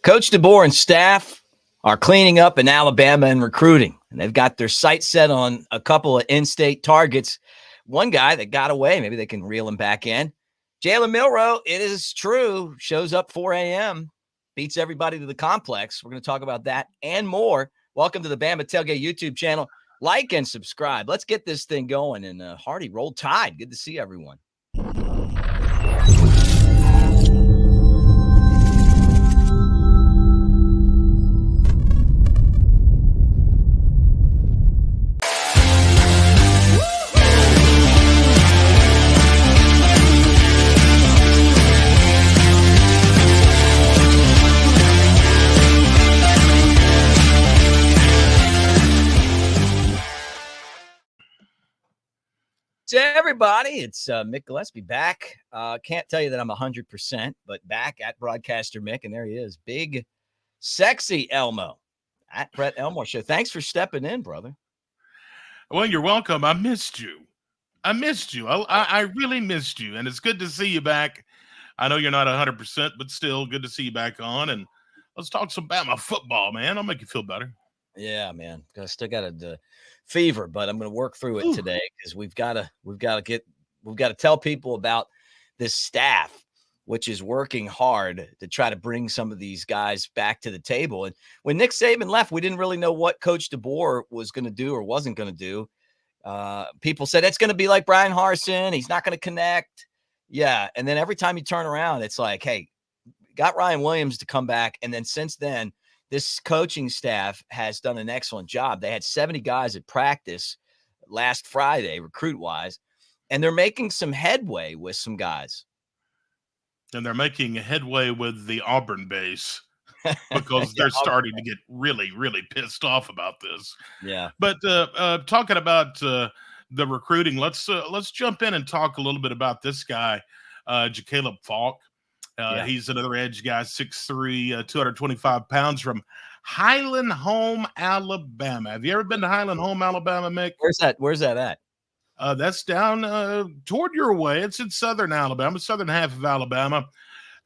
Coach DeBoer and staff are cleaning up in Alabama and recruiting, and they've got their sights set on a couple of in-state targets. One guy that got away, maybe they can reel him back in. Jalen Milroe, it is true, shows up 4 a.m., beats everybody to the complex. We're going to talk about that and more. Welcome to the Bama Tailgate YouTube channel. Like and subscribe. Let's get this thing going. And Hardy, roll tide. Good to see everyone. To everybody, it's Mick Gillispie back. Can't tell you that I'm 100%, but back at Broadcaster Mick, and there he is, big, sexy Elmo at Brett Elmore Show. Thanks for stepping in, brother. Well, you're welcome. I missed you. I really missed you, and it's good to see you back. I know you're not 100%, but still good to see you back on, and let's talk some Bama football, man. I'll make you feel better. Yeah, man. I still got a fever, but I'm going to work through it today because we've got to tell people about this staff, which is working hard to try to bring some of these guys back to the table. And when Nick Saban left, we didn't really know what Coach DeBoer was going to do or wasn't going to do. People said it's going to be like Brian Harsin. He's not going to connect. Yeah. And then every time you turn around, it's like, hey, got Ryan Williams to come back. And then since then, this coaching staff has done an excellent job. They had 70 guys at practice last Friday, recruit-wise, and they're making some headway with some guys. And they're making headway with the Auburn base because they're starting to get really, really pissed off about this. Yeah. But talking about the recruiting, let's jump in and talk a little bit about this guy, Jakaleb Faulk. He's another edge guy, 6'3", 225 pounds from Highland Home, Alabama. Have you ever been to Highland Home, Alabama, Mick? Where's that at? That's down toward your way. It's in southern Alabama, southern half of Alabama.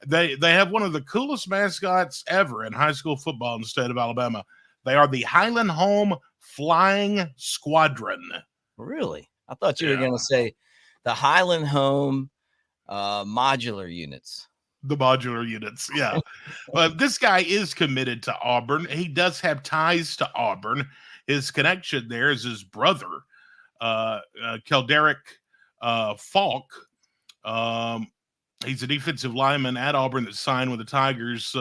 They have one of the coolest mascots ever in high school football in the state of Alabama. They are the Highland Home Flying Squadron. Really? I thought you were going to say the Highland Home modular units. The modular units, yeah. But this guy is committed to Auburn. He does have ties to Auburn. His connection there is his brother, Kelderick Faulk. He's a defensive lineman at Auburn that signed with the Tigers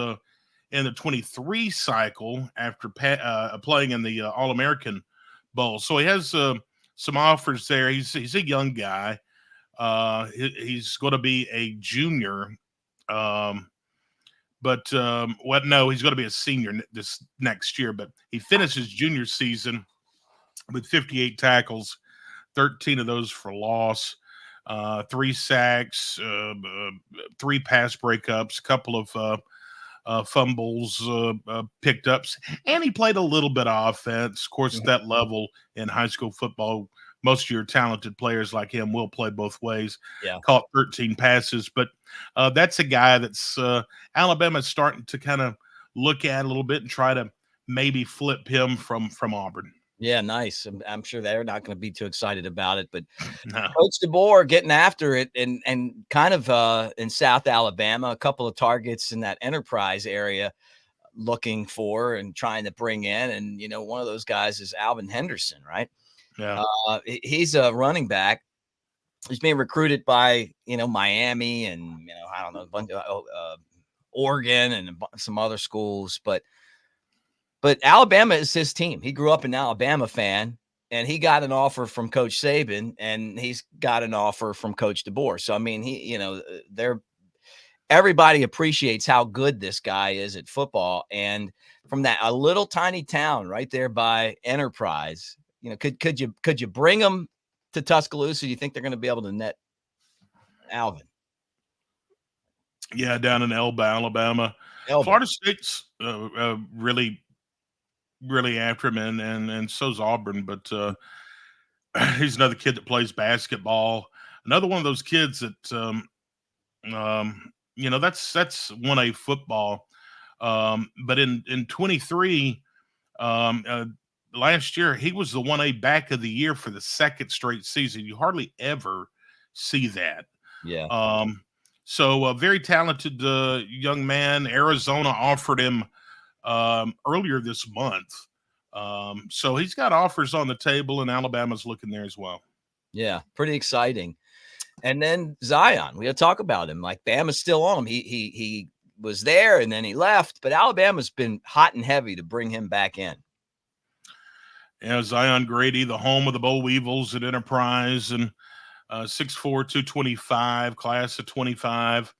in the 23 cycle after playing in the All-American Bowl. So he has some offers there. He's a young guy. He's going to be a junior. No, he's going to be a senior this next year, but he finishes junior season with 58 tackles, 13 of those for loss, 3 sacks, 3 pass breakups, a couple of fumbles, picked ups, and he played a little bit of offense. Of course, at that level in high school football, most of your talented players like him will play both ways. Yeah. Caught 13 passes, but that's a guy that's Alabama's starting to kind of look at a little bit and try to maybe flip him from Auburn. Yeah, nice. I'm sure they're not going to be too excited about it, but no. Coach DeBoer getting after it and kind of in South Alabama, a couple of targets in that Enterprise area looking for and trying to bring in. And, one of those guys is Alvin Henderson, right? Yeah. He's a running back. He's being recruited by, Miami and, I don't know, a bunch of Oregon and some other schools. But Alabama is his team. He grew up an Alabama fan, and he got an offer from Coach Saban, and he's got an offer from Coach DeBoer. So, I mean, everybody appreciates how good this guy is at football. And from a little tiny town right there by Enterprise, could you bring them to Tuscaloosa? Do you think they're going to be able to net Alvin? Yeah, down in Elba, Alabama. Florida State's really after him, and so's Auburn. But he's another kid that plays basketball. Another one of those kids that, that's 1A football. But in 23, last year, he was the 1A back of the year for the second straight season. You hardly ever see that. Yeah. So a very talented young man. Arizona offered him earlier this month. So he's got offers on the table, and Alabama's looking there as well. Yeah, pretty exciting. And then Zion, we got to talk about him. Like Bama's still on him. He was there and then he left, but Alabama's been hot and heavy to bring him back in. Yeah, Zion Grady, the home of the Boll Weevils at Enterprise, and 6'4", 225, class of 25,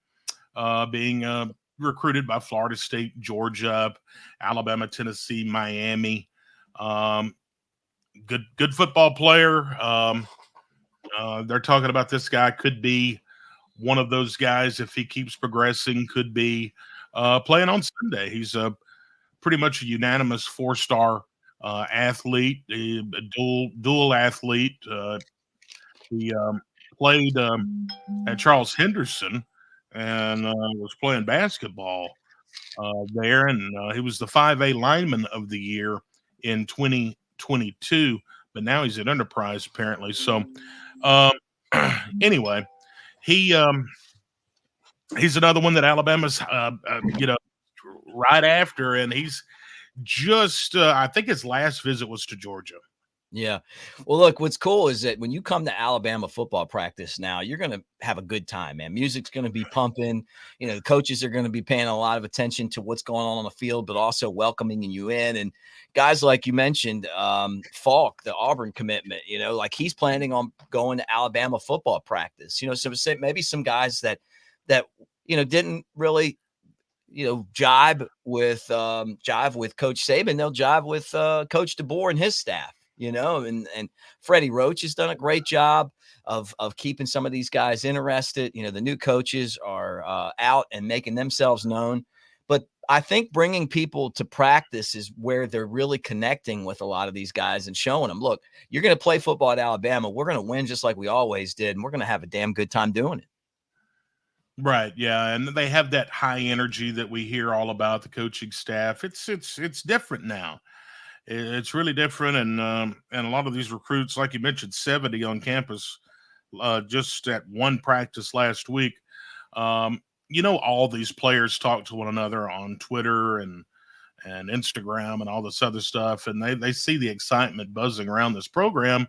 being recruited by Florida State, Georgia, Alabama, Tennessee, Miami. Good football player. They're talking about this guy could be one of those guys, if he keeps progressing, could be playing on Sunday. He's pretty much a unanimous 4-star athlete, a dual athlete. He played at Charles Henderson and was playing basketball there, and he was the 5A lineman of the year in 2022, but now he's at Enterprise apparently. So anyway, he's another one that Alabama's right after, and he's just I think his last visit was to Georgia. Yeah. Well, look, what's cool is that when you come to Alabama football practice now, you're going to have a good time, man. Music's going to be pumping. You know, the coaches are going to be paying a lot of attention to what's going on the field, but also welcoming you in. And guys like you mentioned, Faulk, the Auburn commitment, you know, like he's planning on going to Alabama football practice. You know, so maybe some guys that you know didn't really jive with Coach Saban, they'll jive with Coach DeBoer and his staff. You know, and Freddie Roach has done a great job of keeping some of these guys interested. You know, the new coaches are out and making themselves known. But I think bringing people to practice is where they're really connecting with a lot of these guys and showing them, look, you're going to play football at Alabama. We're going to win just like we always did, and we're going to have a damn good time doing it. Right, yeah, and they have that high energy that we hear all about, the coaching staff. It's different now. It's really different, and a lot of these recruits, like you mentioned, 70 on campus just at one practice last week. All these players talk to one another on Twitter and Instagram and all this other stuff, and they see the excitement buzzing around this program.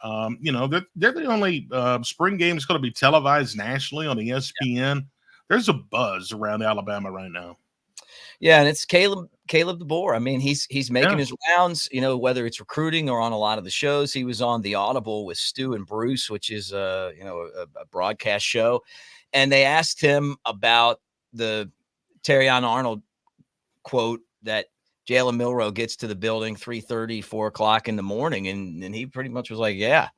They're the only spring game is going to be televised nationally on ESPN. Yeah. There's a buzz around Alabama right now. Yeah, and it's Kalen DeBoer. I mean, he's making his rounds, you know, whether it's recruiting or on a lot of the shows. He was on The Audible with Stu and Bruce, which is a broadcast show. And they asked him about the Terrion Arnold quote that Jalen Milroe gets to the building 3:30, 4 o'clock in the morning. And he pretty much was like, yeah.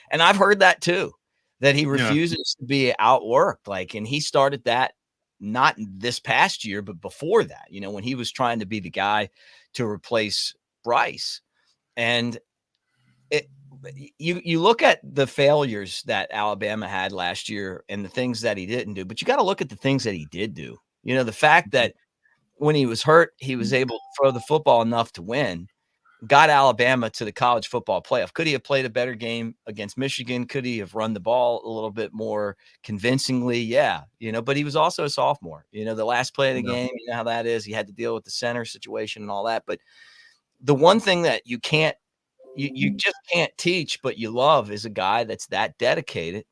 And I've heard that too, that he refuses to be outworked. Like, and he started that not this past year, but before that, you know, when he was trying to be the guy to replace Bryce. And you look at the failures that Alabama had last year and the things that he didn't do, but you got to look at the things that he did do. You know, the fact that when he was hurt, he was able to throw the football enough to win, got Alabama to the college football playoff. Could he have played a better game against Michigan? Could he have run the ball a little bit more convincingly? Yeah, you know, but he was also a sophomore. You know, the last play of the game, you know how that is. He had to deal with the center situation and all that. But the one thing that you just can't teach, but you love, is a guy that's that dedicated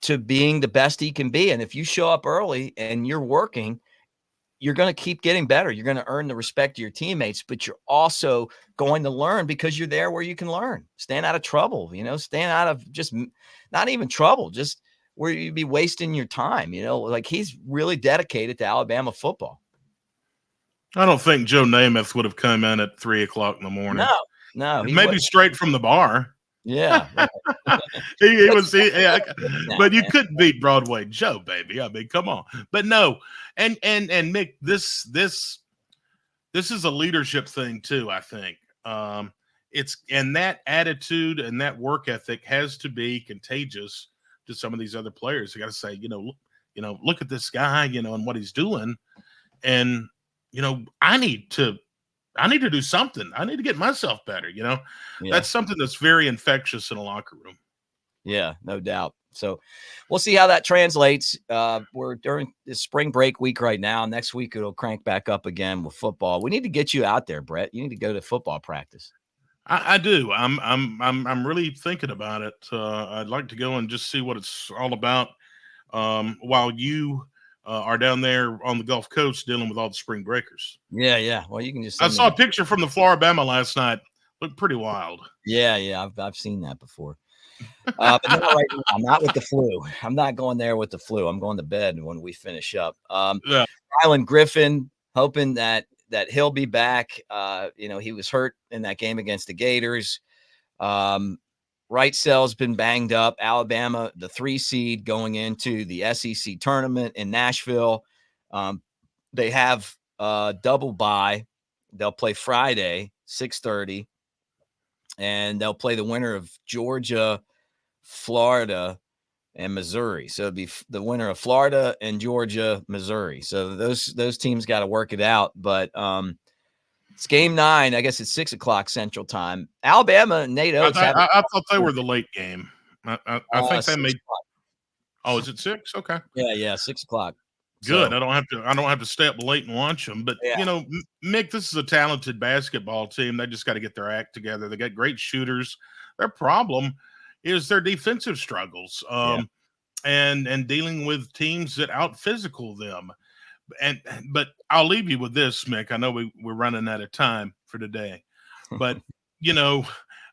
to being the best he can be. And if you show up early and you're working, you're going to keep getting better. You're going to earn the respect of your teammates, but you're also going to learn because you're there where you can learn. Staying out of trouble, you know, staying out of just not even trouble, just where you'd be wasting your time, you know, like he's really dedicated to Alabama football. I don't think Joe Namath would have come in at 3 o'clock in the morning. No. Maybe straight from the bar. Yeah. Right. he was, but you couldn't beat Broadway Joe, baby. I mean, come on. But no, and Mick, this is a leadership thing too. I think and that attitude and that work ethic has to be contagious to some of these other players. You got to say, look at this guy, and what he's doing. And, I need to do something. I need to get myself better. Yeah. That's something that's very infectious in a locker room. Yeah, no doubt. So we'll see how that translates. We're during the spring break week right now. Next week it'll crank back up again with football. We need to get you out there, Brett. You need to go to football practice. I do. I'm really thinking about it. I'd like to go and just see what it's all about. While you are down there on the Gulf Coast dealing with all the spring breakers. Yeah. Well, you can just. I saw a picture from the Floribama last night. Looked pretty wild. Yeah. I've seen that before. But not right now. I'm not with the flu. I'm not going there with the flu. I'm going to bed when we finish up. Yeah. Rylan Griffin, hoping that he'll be back. He was hurt in that game against the Gators. Right cell's been banged up. Alabama, the 3 seed going into the SEC tournament in Nashville. They have double bye. They'll play Friday, 6:30, and they'll play the winner of Georgia, Florida, and Missouri. So it'd be the winner of Florida and Georgia, Missouri. So those teams got to work it out. But it's game 9. I guess it's 6:00 Central Time. Alabama, Nate Oates. I thought they were the late game. I think they made. Oh, is it 6? Okay. Yeah, 6:00. Good. So, I don't have to stay up late and watch them. But Mick, this is a talented basketball team. They just got to get their act together. They got great shooters. Their problem is their defensive struggles, and dealing with teams that out physical them. But I'll leave you with this, Mick. I know we're running out of time for today, but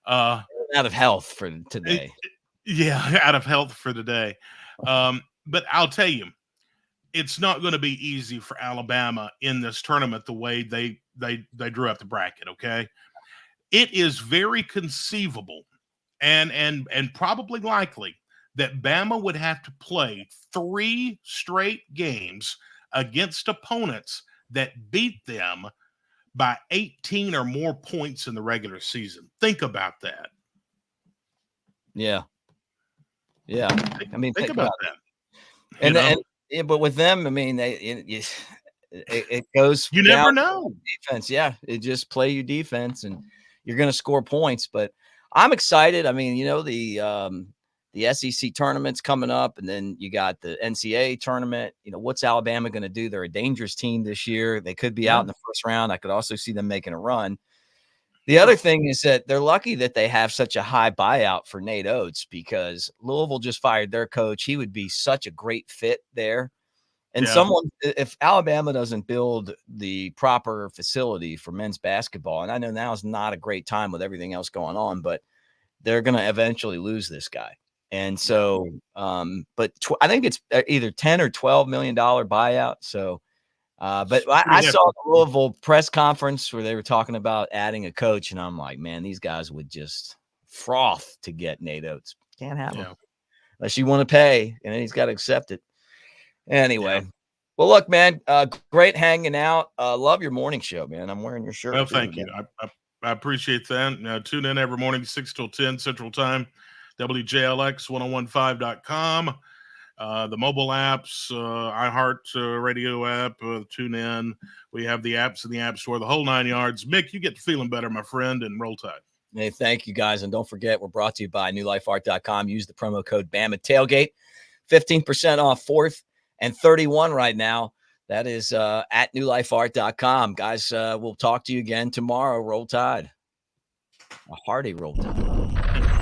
out of health for today. Out of health for today. But I'll tell you, it's not going to be easy for Alabama in this tournament the way they drew up the bracket. Okay, it is very conceivable and probably likely that Bama would have to play 3 straight games against opponents that beat them by 18 or more points in the regular season. Think about that. Yeah. I mean, think about that. But with them, I mean, it goes. You never know. Defense, yeah. It just play your defense, and you're going to score points. But I'm excited. I mean, the SEC tournament's coming up, and then you got the NCAA tournament. What's Alabama going to do? They're a dangerous team this year. They could be out in the first round. I could also see them making a run. The other thing is that they're lucky that they have such a high buyout for Nate Oates, because Louisville just fired their coach. He would be such a great fit there. And if Alabama doesn't build the proper facility for men's basketball, and I know now is not a great time with everything else going on, but they're going to eventually lose this guy. And so, but I think it's either $10 or $12 million buyout. So, but I saw the Louisville press conference where they were talking about adding a coach, and I'm like, man, these guys would just froth to get Nate Oates. Can't have him unless you want to pay, and then he's got to accept it. Anyway, well, look, man, great hanging out. Love your morning show, man. I'm wearing your shirt. Well, thank you. I appreciate that. Tune in every morning, 6 till 10 Central Time. WJLX1015.com, the mobile apps, iHeart Radio app, tune in. We have the apps in the App Store, the whole 9 yards. Mick, you get feeling better, my friend, and roll tide. Hey, thank you, guys. And don't forget, we're brought to you by newlifeart.com. Use the promo code Bama Tailgate. 15% off 4th and 31 right now. That is at newlifeart.com. Guys, we'll talk to you again tomorrow. Roll tide. A hearty roll tide.